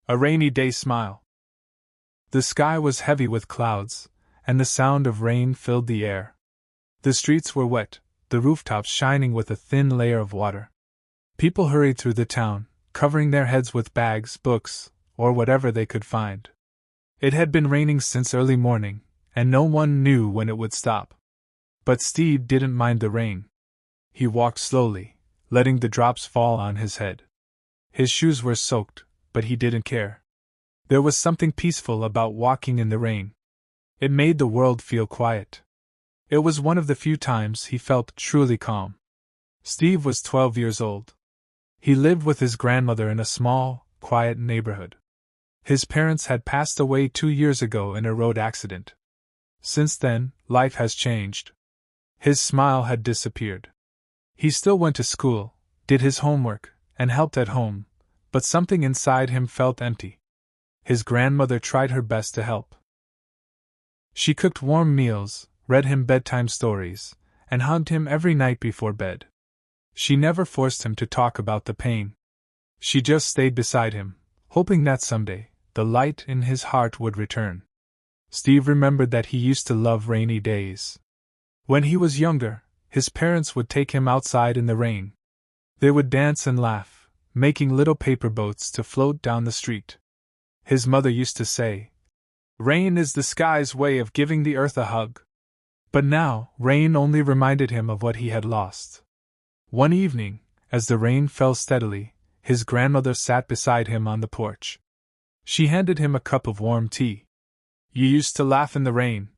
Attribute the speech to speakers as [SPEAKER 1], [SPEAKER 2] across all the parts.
[SPEAKER 1] A rainy day smile. The sky was heavy with clouds, and the sound of rain filled the air. The streets were wet, the rooftops shining with a thin layer of water. People hurried through the town, covering their heads with bags, books, or whatever they could find. It had been raining since early morning, and no one knew when it would stop. But Steve didn't mind the rain. He walked slowly, letting the drops fall on his head. His shoes were soaked, but he didn't care. There was something peaceful about walking in the rain. It made the world feel quiet. It was one of the few times he felt truly calm. Steve was 12 years old. He lived with his grandmother in a small, quiet neighborhood. His parents had passed away 2 years ago in a road accident. Since then, life has changed. His smile had disappeared. He still went to school, did his homework, and helped at home, but something inside him felt empty. His grandmother tried her best to help. She cooked warm meals, read him bedtime stories, and hugged him every night before bed. She never forced him to talk about the pain. She just stayed beside him, hoping that someday, the light in his heart would return. Steve remembered that he used to love rainy days. When he was younger, his parents would take him outside in the rain. They would dance and laugh, making little paper boats to float down the street. His mother used to say, "Rain is the sky's way of giving the earth a hug." But now, rain only reminded him of what he had lost. One evening, as the rain fell steadily, his grandmother sat beside him on the porch. She handed him a cup of warm tea. "You used to laugh in the rain,"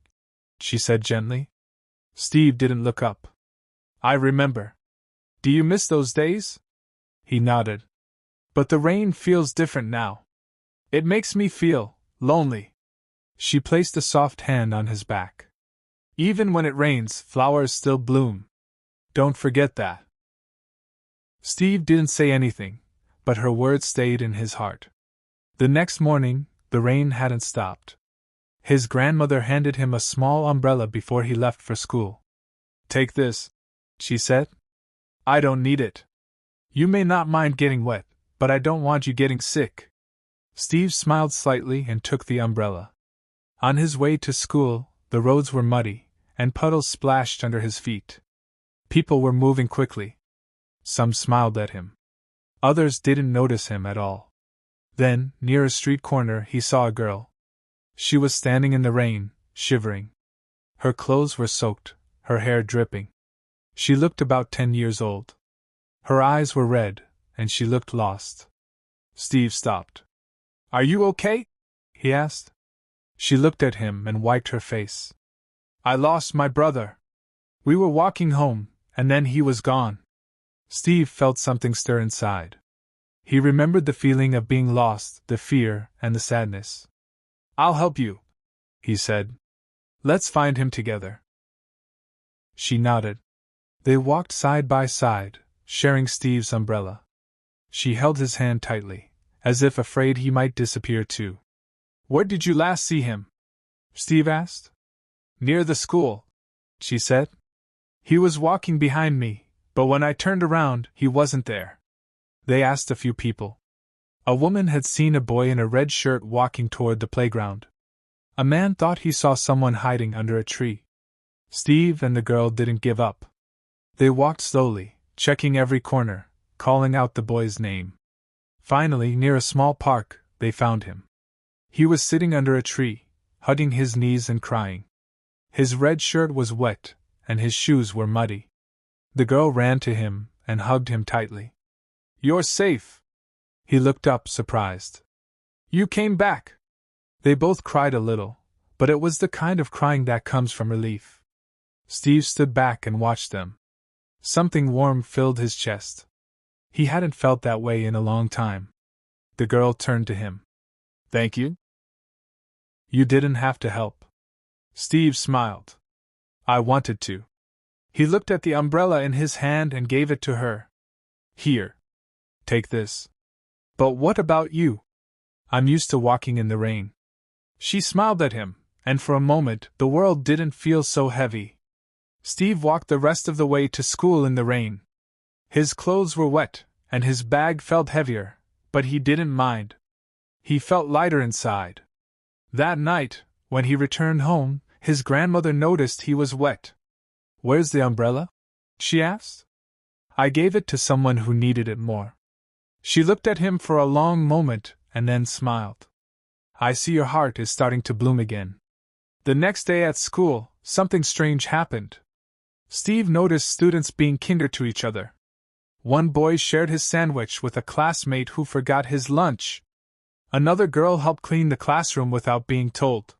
[SPEAKER 1] she said gently. Steve didn't look up. "I remember. Do you miss those days?" He nodded. "But the rain feels different now. It makes me feel lonely." She placed a soft hand on his back. "Even when it rains, flowers still bloom. Don't forget that." Steve didn't say anything, but her words stayed in his heart. The next morning, the rain hadn't stopped. His grandmother handed him a small umbrella before he left for school. "Take this," she said. "I don't need it. You may not mind getting wet, but I don't want you getting sick." Steve smiled slightly and took the umbrella. On his way to school, the roads were muddy, and puddles splashed under his feet. People were moving quickly. Some smiled at him. Others didn't notice him at all. Then, near a street corner, he saw a girl. She was standing in the rain, shivering. Her clothes were soaked, her hair dripping. She looked about 10 years old. Her eyes were red, and she looked lost. Steve stopped. "Are you okay?" he asked. She looked at him and wiped her face. "I lost my brother. We were walking home, and then he was gone." Steve felt something stir inside. He remembered the feeling of being lost, the fear, and the sadness. "I'll help you," he said. "Let's find him together." She nodded. They walked side by side, sharing Steve's umbrella. She held his hand tightly, as if afraid he might disappear too. "Where did you last see him?" Steve asked. "Near the school," she said. "He was walking behind me, but when I turned around, he wasn't there." They asked a few people. A woman had seen a boy in a red shirt walking toward the playground. A man thought he saw someone hiding under a tree. Steve and the girl didn't give up. They walked slowly, checking every corner, calling out the boy's name. Finally, near a small park, they found him. He was sitting under a tree, hugging his knees and crying. His red shirt was wet, and his shoes were muddy. The girl ran to him and hugged him tightly. "You're safe." He looked up, surprised. "You came back." They both cried a little, but it was the kind of crying that comes from relief. Steve stood back and watched them. Something warm filled his chest. He hadn't felt that way in a long time. The girl turned to him. "Thank you." "You didn't have to help." Steve smiled. "I wanted to." He looked at the umbrella in his hand and gave it to her. "Here. Take this." "But what about you?" "I'm used to walking in the rain." She smiled at him, and for a moment the world didn't feel so heavy. Steve walked the rest of the way to school in the rain. His clothes were wet, and his bag felt heavier, but he didn't mind. He felt lighter inside. That night, when he returned home, his grandmother noticed he was wet. "Where's the umbrella?" she asked. "I gave it to someone who needed it more." She looked at him for a long moment and then smiled. "I see your heart is starting to bloom again." The next day at school, something strange happened. Steve noticed students being kinder to each other. One boy shared his sandwich with a classmate who forgot his lunch. Another girl helped clean the classroom without being told.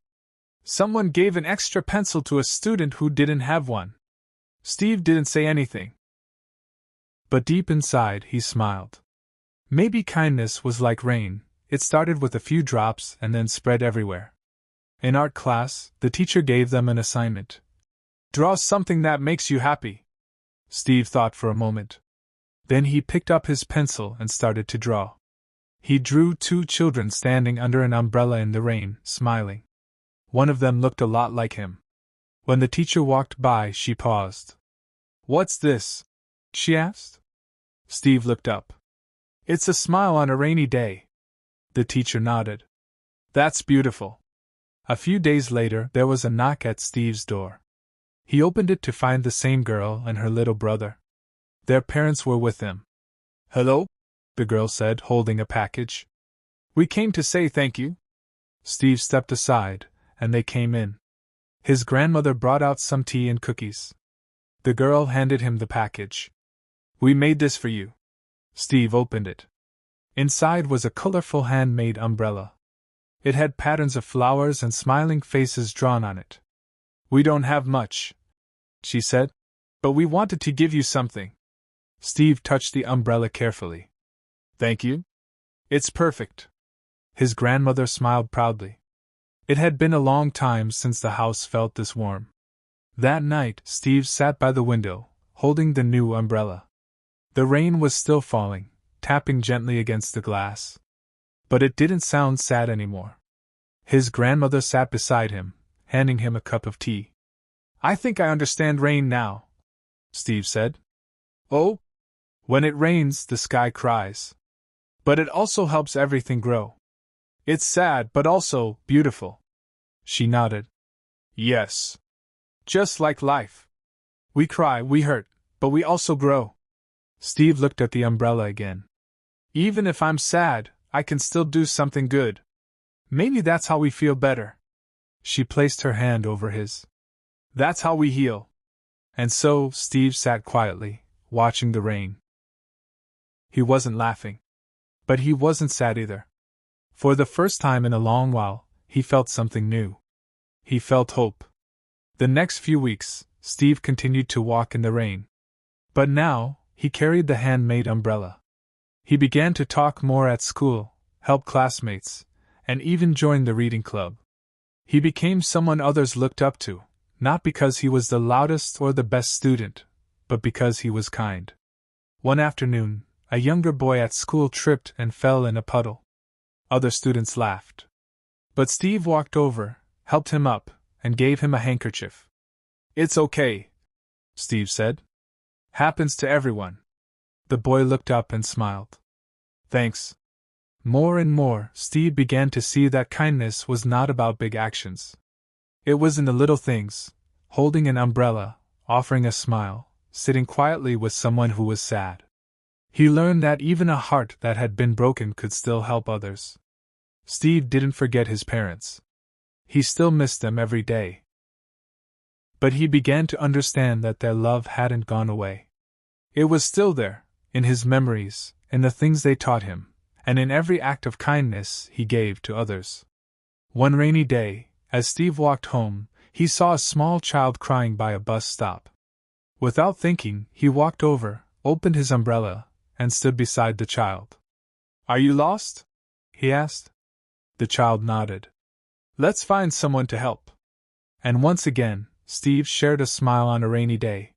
[SPEAKER 1] Someone gave an extra pencil to a student who didn't have one. Steve didn't say anything. But deep inside, he smiled. Maybe kindness was like rain. It started with a few drops and then spread everywhere. In art class, the teacher gave them an assignment. "Draw something that makes you happy." Steve thought for a moment. Then he picked up his pencil and started to draw. He drew two children standing under an umbrella in the rain, smiling. One of them looked a lot like him. When the teacher walked by, she paused. "What's this?" she asked. Steve looked up. "It's a smile on a rainy day." The teacher nodded. "That's beautiful." A few days later, there was a knock at Steve's door. He opened it to find the same girl and her little brother. Their parents were with them. "Hello?" the girl said, holding a package. "We came to say thank you." Steve stepped aside, and they came in. His grandmother brought out some tea and cookies. The girl handed him the package. "We made this for you." Steve opened it. Inside was a colorful handmade umbrella. It had patterns of flowers and smiling faces drawn on it. "We don't have much," she said, "but we wanted to give you something." Steve touched the umbrella carefully. "Thank you. It's perfect." His grandmother smiled proudly. It had been a long time since the house felt this warm. That night, Steve sat by the window, holding the new umbrella. The rain was still falling, tapping gently against the glass. But it didn't sound sad anymore. His grandmother sat beside him, handing him a cup of tea. "I think I understand rain now," Steve said. "Oh? When it rains, the sky cries. But it also helps everything grow. It's sad but also beautiful." She nodded. "Yes. Just like life. We cry, we hurt, but we also grow." Steve looked at the umbrella again. "Even if I'm sad, I can still do something good. Maybe that's how we feel better." She placed her hand over his. "That's how we heal." And so, Steve sat quietly, watching the rain. He wasn't laughing. But he wasn't sad either. For the first time in a long while, he felt something new. He felt hope. The next few weeks, Steve continued to walk in the rain. But now, he carried the handmade umbrella. He began to talk more at school, help classmates, and even joined the reading club. He became someone others looked up to, not because he was the loudest or the best student, but because he was kind. One afternoon, a younger boy at school tripped and fell in a puddle. Other students laughed. But Steve walked over, helped him up, and gave him a handkerchief. "It's okay," Steve said. "Happens to everyone." The boy looked up and smiled. "Thanks." More and more, Steve began to see that kindness was not about big actions. It was in the little things, holding an umbrella, offering a smile, sitting quietly with someone who was sad. He learned that even a heart that had been broken could still help others. Steve didn't forget his parents. He still missed them every day. But he began to understand that their love hadn't gone away. It was still there, in his memories, in the things they taught him, and in every act of kindness he gave to others. One rainy day, as Steve walked home, he saw a small child crying by a bus stop. Without thinking, he walked over, opened his umbrella, and stood beside the child. "Are you lost?" he asked. The child nodded. "Let's find someone to help." And once again, Steve shared a smile on a rainy day.